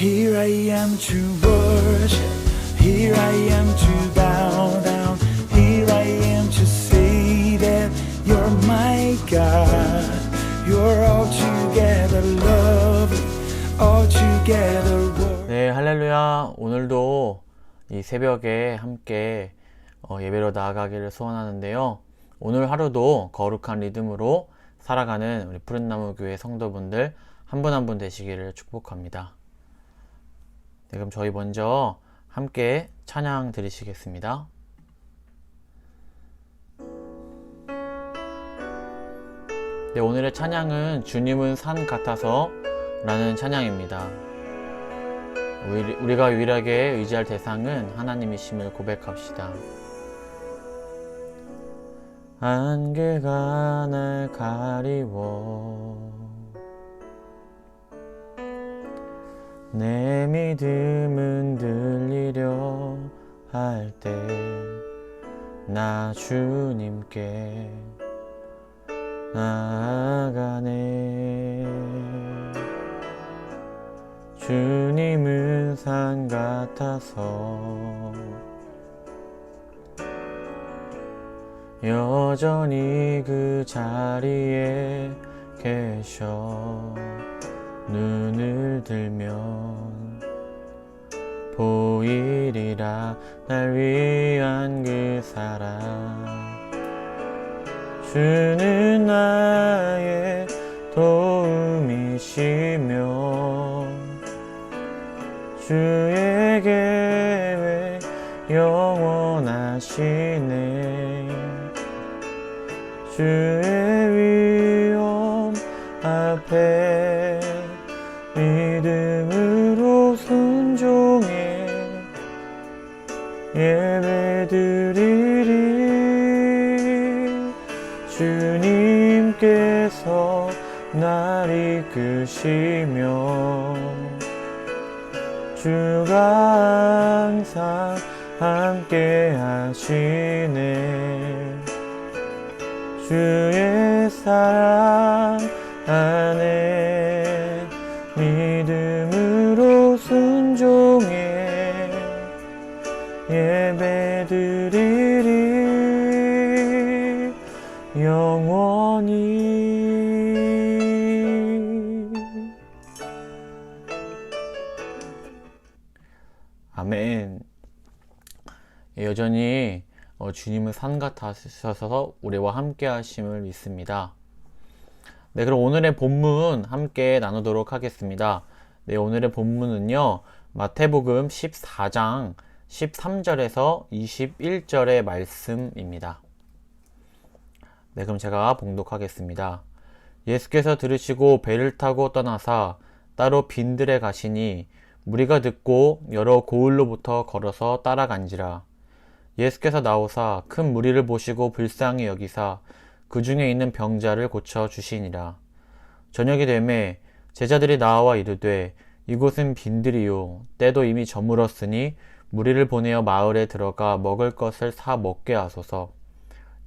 Here I am to worship, here I am to bow down, here I am to say that you're my God. You're altogether lovely, altogether worthy. 네, 할렐루야. 오늘도 이 새벽에 함께 예배로 나아가기를 소원하는데요. 오늘 하루도 거룩한 리듬으로 살아가는 우리 푸른나무 교회 성도분들 한 분 한 분 되시기를 축복합니다. 네, 그럼 저희 먼저 함께 찬양 드리시겠습니다. 네, 오늘의 찬양은 주님은 산 같아서 라는 찬양입니다. 우리가 유일하게 의지할 대상은 하나님이심을 고백합시다. 안개가 날 가리워 내 믿음은 들리려 할 때 나 주님께 나아가네. 주님은 산 같아서 여전히 그 자리에 계셔. 눈을 들면 보이리라 날 위한 그 사랑. 주는 나의 도움이시며 주의 계획 영원하시네. 주의 위엄 앞에 믿음으로 순종해 예배드리리. 주님께서 날 이끄시며 주가 항상 함께 하시네. 주의 사랑 안에 믿음으로 순종해 예배드리리 영원히. 아멘. 여전히 주님은 산 같아서 우리와 함께 하심을 믿습니다. 네, 그럼 오늘의 본문 함께 나누도록 하겠습니다. 네, 오늘의 본문은요, 마태복음 14장 13절에서 21절의 말씀입니다. 네, 그럼 제가 봉독하겠습니다. 예수께서 들으시고 배를 타고 떠나사 따로 빈들에 가시니 무리가 듣고 여러 고을로부터 걸어서 따라간지라. 예수께서 나오사 큰 무리를 보시고 불쌍히 여기사 그 중에 있는 병자를 고쳐 주시니라. 저녁이 되매 제자들이 나와 이르되 이곳은 빈들이요 때도 이미 저물었으니 무리를 보내어 마을에 들어가 먹을 것을 사 먹게 하소서.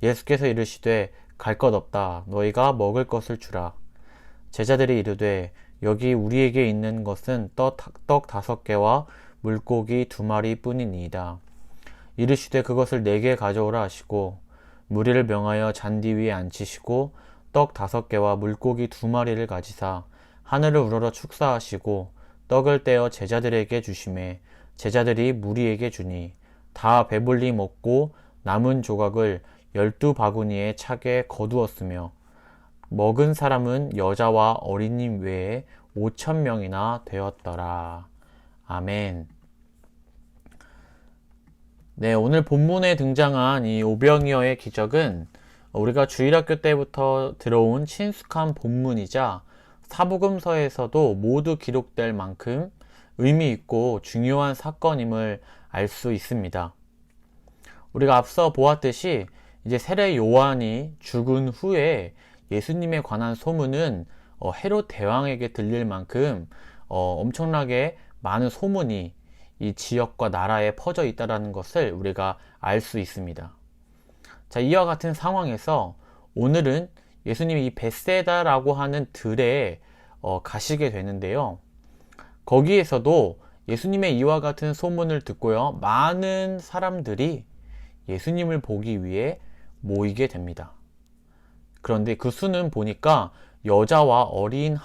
예수께서 이르시되 갈 것 없다. 너희가 먹을 것을 주라. 제자들이 이르되 여기 우리에게 있는 것은 떡 5개와 물고기 2마리 뿐이니이다. 이르시되 그것을 내게 가져오라 하시고 무리를 명하여 잔디 위에 앉히시고 떡 5개와 물고기 2마리를 가지사 하늘을 우러러 축사하시고 떡을 떼어 제자들에게 주시매 제자들이 무리에게 주니 다 배불리 먹고 남은 조각을 12바구니에 차게 거두었으며 먹은 사람은 여자와 어린이 외에 5,000명이나 되었더라. 아멘. 네, 오늘 본문에 등장한 이 오병이어의 기적은 우리가 주일학교 때부터 들어온 친숙한 본문이자 사복음서에서도 모두 기록될 만큼 의미 있고 중요한 사건임을 알 수 있습니다. 우리가 앞서 보았듯이 이제 세례 요한이 죽은 후에 예수님에 관한 소문은 헤롯 대왕에게 들릴 만큼 엄청나게 많은 소문이 이 지역과 나라에 퍼져 있다는 것을 우리가 알 수 있습니다. 자, 이와 같은 상황에서 오늘은 예수님이 이 벳세다라고 하는 들에 가시게 되는데요. 거기에서도 예수님의 이와 같은 소문을 듣고요, 많은 사람들이 예수님을 보기 위해 모이게 됩니다. 그런데 그 수는 보니까 여자와 어린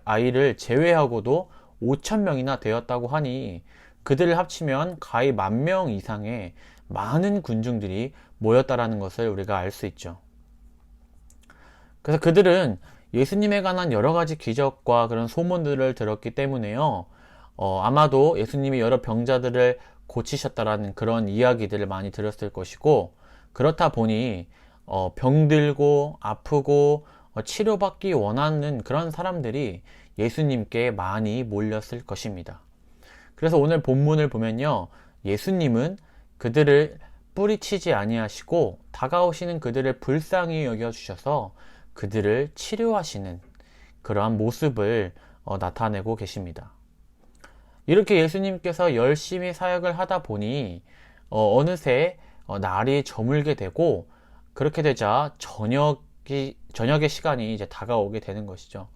아이를 제외하고도 5,000명이나 되었다고 하니 그들을 합치면 가히 10,000명 이상의 많은 군중들이 모였다라는 것을 우리가 알 수 있죠. 그래서 그들은 예수님에 관한 여러 가지 기적과 그런 소문들을 들었기 때문에요, 아마도 예수님이 여러 병자들을 고치셨다라는 그런 이야기들을 많이 들었을 것이고, 그렇다 보니 병들고 아프고 치료받기 원하는 그런 사람들이 예수님께 많이 몰렸을 것입니다. 그래서 오늘 본문을 보면요, 예수님은 그들을 뿌리치지 아니하시고 다가오시는 그들을 불쌍히 여겨주셔서 그들을 치료하시는 그러한 모습을 나타내고 계십니다. 이렇게 예수님께서 열심히 사역을 하다 보니 어느새 날이 저물게 되고, 그렇게 되자 저녁의 시간이 이제 다가오게 되는 것이죠.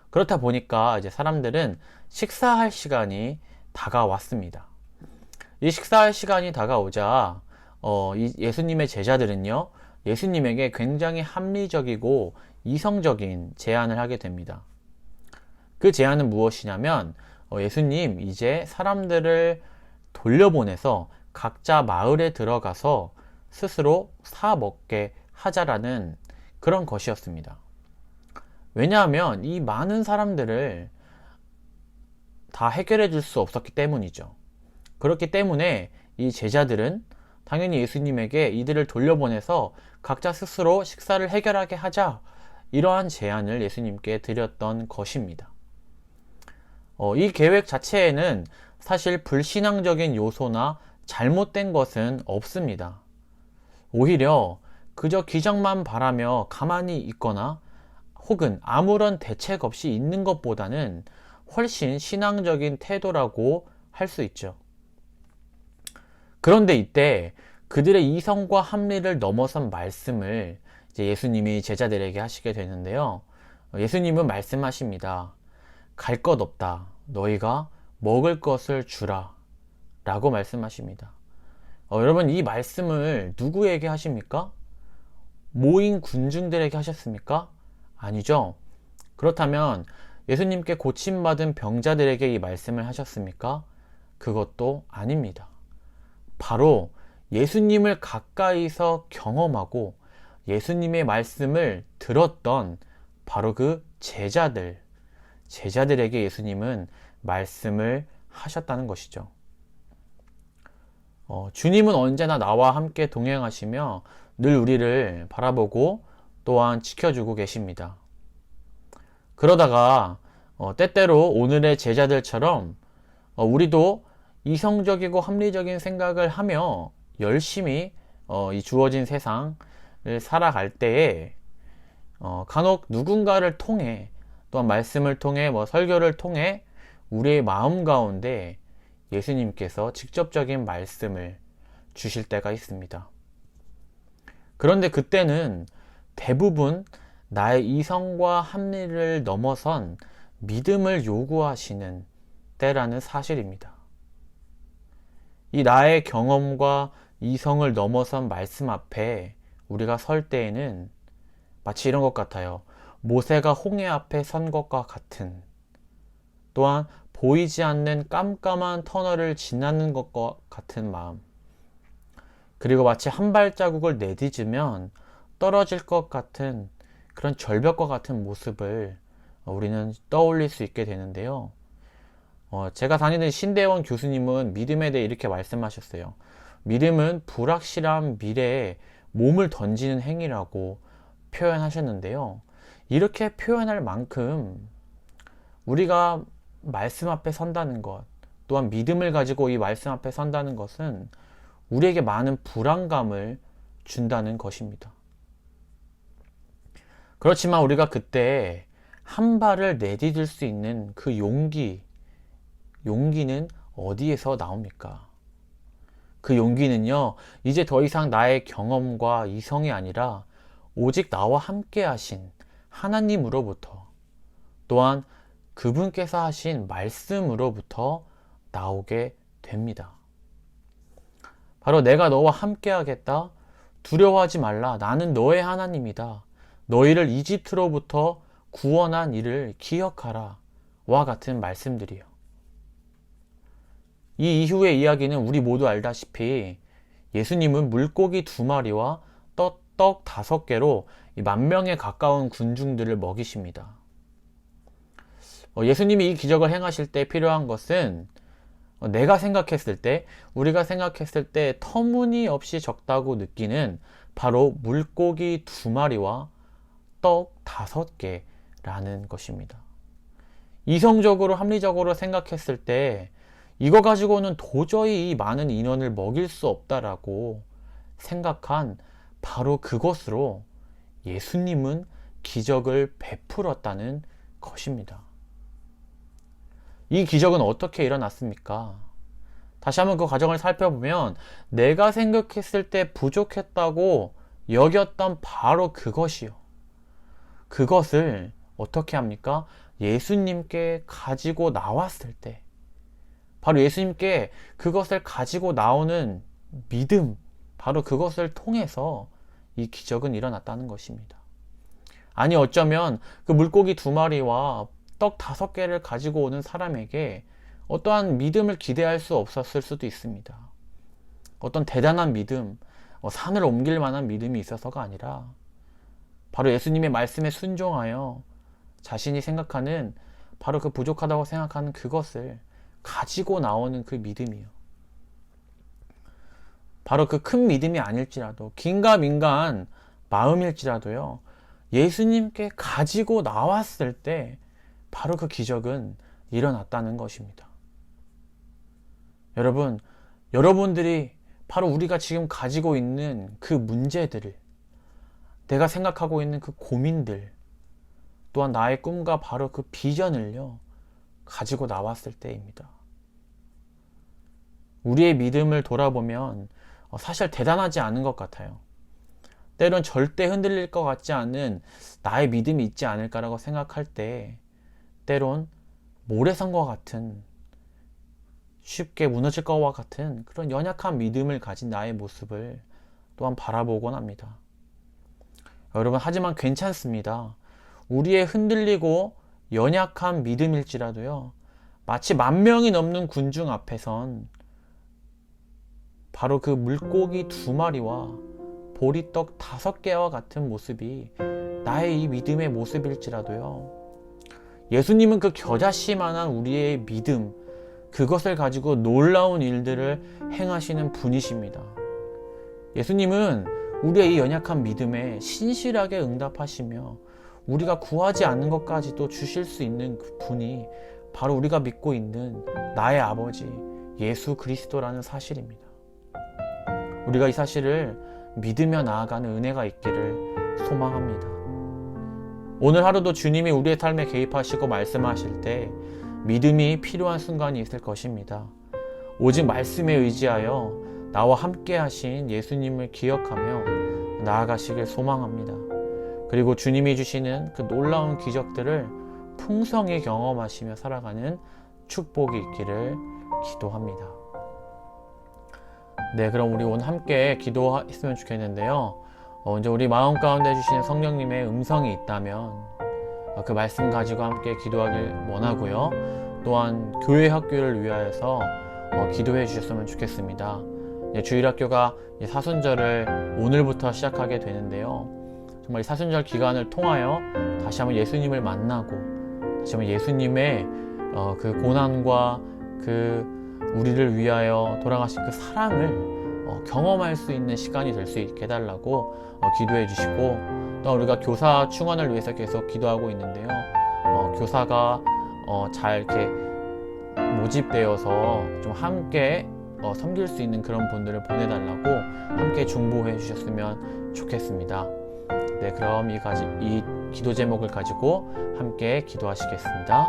그렇다 보니까 이제 사람들은 식사할 시간이 다가왔습니다. 이 식사할 시간이 다가오자 이 예수님의 제자들은요, 예수님에게 굉장히 합리적이고 이성적인 제안을 하게 됩니다. 그 제안은 무엇이냐면, 예수님, 이제 사람들을 돌려보내서 각자 마을에 들어가서 스스로 사 먹게 하자라는 그런 것이었습니다. 왜냐하면 이 많은 사람들을 다 해결해 줄 수 없었기 때문이죠. 그렇기 때문에 이 제자들은 당연히 예수님에게 이들을 돌려보내서 각자 스스로 식사를 해결하게 하자, 이러한 제안을 예수님께 드렸던 것입니다. 이 계획 자체에는 사실 불신앙적인 요소나 잘못된 것은 없습니다. 오히려 그저 기적만 바라며 가만히 있거나 혹은 아무런 대책 없이 있는 것보다는 훨씬 신앙적인 태도라고 할 수 있죠. 그런데 이때 그들의 이성과 합리를 넘어선 말씀을 이제 예수님이 제자들에게 하시게 되는데요, 예수님은 말씀하십니다. 갈 것 없다. 너희가 먹을 것을 주라. 라고 말씀하십니다. 여러분, 이 말씀을 누구에게 하십니까? 모인 군중들에게 하셨습니까? 아니죠. 그렇다면 예수님께 고침받은 병자들에게 이 말씀을 하셨습니까? 그것도 아닙니다. 바로 예수님을 가까이서 경험하고 예수님의 말씀을 들었던 바로 그 제자들에게 예수님은 말씀을 하셨다는 것이죠. 주님은 언제나 나와 함께 동행하시며 늘 우리를 바라보고 또한 지켜주고 계십니다. 그러다가 때때로 오늘의 제자들처럼 우리도 이성적이고 합리적인 생각을 하며 열심히 이 주어진 세상을 살아갈 때에 간혹 누군가를 통해, 또한 말씀을 통해, 설교를 통해 우리의 마음 가운데 예수님께서 직접적인 말씀을 주실 때가 있습니다. 그런데 그때는 대부분 나의 이성과 합리를 넘어선 믿음을 요구하시는 때라는 사실입니다. 이 나의 경험과 이성을 넘어선 말씀 앞에 우리가 설 때에는 마치 이런 것 같아요. 모세가 홍해 앞에 선 것과 같은, 또한 보이지 않는 깜깜한 터널을 지나는 것과 같은 마음, 그리고 마치 한 발자국을 내딛으면 떨어질 것 같은 그런 절벽과 같은 모습을 우리는 떠올릴 수 있게 되는데요. 제가 다니는 신대원 교수님은 믿음에 대해 이렇게 말씀하셨어요. 믿음은 불확실한 미래에 몸을 던지는 행위라고 표현하셨는데요. 이렇게 표현할 만큼 우리가 말씀 앞에 선다는 것, 또한 믿음을 가지고 이 말씀 앞에 선다는 것은 우리에게 많은 불안감을 준다는 것입니다. 그렇지만 우리가 그때 한 발을 내디딜 수 있는 그 용기는 어디에서 나옵니까? 그 용기는요, 이제 더 이상 나의 경험과 이성이 아니라 오직 나와 함께 하신 하나님으로부터, 또한 그분께서 하신 말씀으로부터 나오게 됩니다. 바로 내가 너와 함께 하겠다. 두려워하지 말라. 나는 너의 하나님이다. 너희를 이집트로부터 구원한 이를 기억하라. 와 같은 말씀들이요. 이 이후의 이야기는 우리 모두 알다시피 예수님은 물고기 2마리와 떡 5개로 10,000명에 가까운 군중들을 먹이십니다. 예수님이 이 기적을 행하실 때 필요한 것은 내가 생각했을 때, 우리가 생각했을 때 터무니없이 적다고 느끼는 바로 물고기 2마리와 떡 5개라는 것입니다. 이성적으로 합리적으로 생각했을 때 이거 가지고는 도저히 이 많은 인원을 먹일 수 없다라고 생각한 바로 그것으로 예수님은 기적을 베풀었다는 것입니다. 이 기적은 어떻게 일어났습니까? 다시 한번 그 과정을 살펴보면 내가 생각했을 때 부족했다고 여겼던 바로 그것이요. 그것을 어떻게 합니까? 예수님께 가지고 나왔을 때, 바로 예수님께 그것을 가지고 나오는 믿음, 바로 그것을 통해서 이 기적은 일어났다는 것입니다. 아니 어쩌면 그 물고기 2마리와 떡 5개를 가지고 오는 사람에게 어떠한 믿음을 기대할 수 없었을 수도 있습니다. 어떤 대단한 믿음, 산을 옮길 만한 믿음이 있어서가 아니라 바로 예수님의 말씀에 순종하여 자신이 생각하는 바로 그 부족하다고 생각하는 그것을 가지고 나오는 그 믿음이요. 바로 그 큰 믿음이 아닐지라도 긴가민가한 마음일지라도요. 예수님께 가지고 나왔을 때 바로 그 기적은 일어났다는 것입니다. 여러분, 여러분들이 바로 우리가 지금 가지고 있는 그 문제들을, 내가 생각하고 있는 그 고민들, 또한 나의 꿈과 바로 그 비전을요, 가지고 나왔을 때입니다. 우리의 믿음을 돌아보면 사실 대단하지 않은 것 같아요. 때론 절대 흔들릴 것 같지 않은 나의 믿음이 있지 않을까라고 생각할 때 때론 모래성과 같은, 쉽게 무너질 것과 같은 그런 연약한 믿음을 가진 나의 모습을 또한 바라보곤 합니다. 여러분, 하지만 괜찮습니다. 우리의 흔들리고 연약한 믿음일지라도요, 마치 10,000명이 넘는 군중 앞에선 바로 그 물고기 2마리와 보리떡 5개와 같은 모습이 나의 이 믿음의 모습일지라도요, 예수님은 그 겨자씨만한 우리의 믿음, 그것을 가지고 놀라운 일들을 행하시는 분이십니다. 예수님은 우리의 이 연약한 믿음에 신실하게 응답하시며 우리가 구하지 않는 것까지도 주실 수 있는 그 분이 바로 우리가 믿고 있는 나의 아버지 예수 그리스도라는 사실입니다. 우리가 이 사실을 믿으며 나아가는 은혜가 있기를 소망합니다. 오늘 하루도 주님이 우리의 삶에 개입하시고 말씀하실 때 믿음이 필요한 순간이 있을 것입니다. 오직 말씀에 의지하여 나와 함께 하신 예수님을 기억하며 나아가시길 소망합니다. 그리고 주님이 주시는 그 놀라운 기적들을 풍성히 경험하시며 살아가는 축복이 있기를 기도합니다. 네, 그럼 우리 오늘 함께 기도했으면 좋겠는데요. 이제 우리 마음 가운데 주시는 성령님의 음성이 있다면 그 말씀 가지고 함께 기도하길 원하고요. 또한 교회 학교를 위하여서 기도해 주셨으면 좋겠습니다. 주일학교가 사순절을 오늘부터 시작하게 되는데요. 정말 사순절 기간을 통하여 다시 한번 예수님을 만나고 다시 한번 예수님의 그 고난과 그 우리를 위하여 돌아가신 그 사랑을 경험할 수 있는 시간이 될 수 있게 해달라고 기도해 주시고, 또 우리가 교사 충원을 위해서 계속 기도하고 있는데요. 교사가 잘 이렇게 모집되어서 좀 함께 섬길 수 있는 그런 분들을 보내달라고 함께 중보해 주셨으면 좋겠습니다. 네, 그럼 이 기도 제목을 가지고 함께 기도하시겠습니다.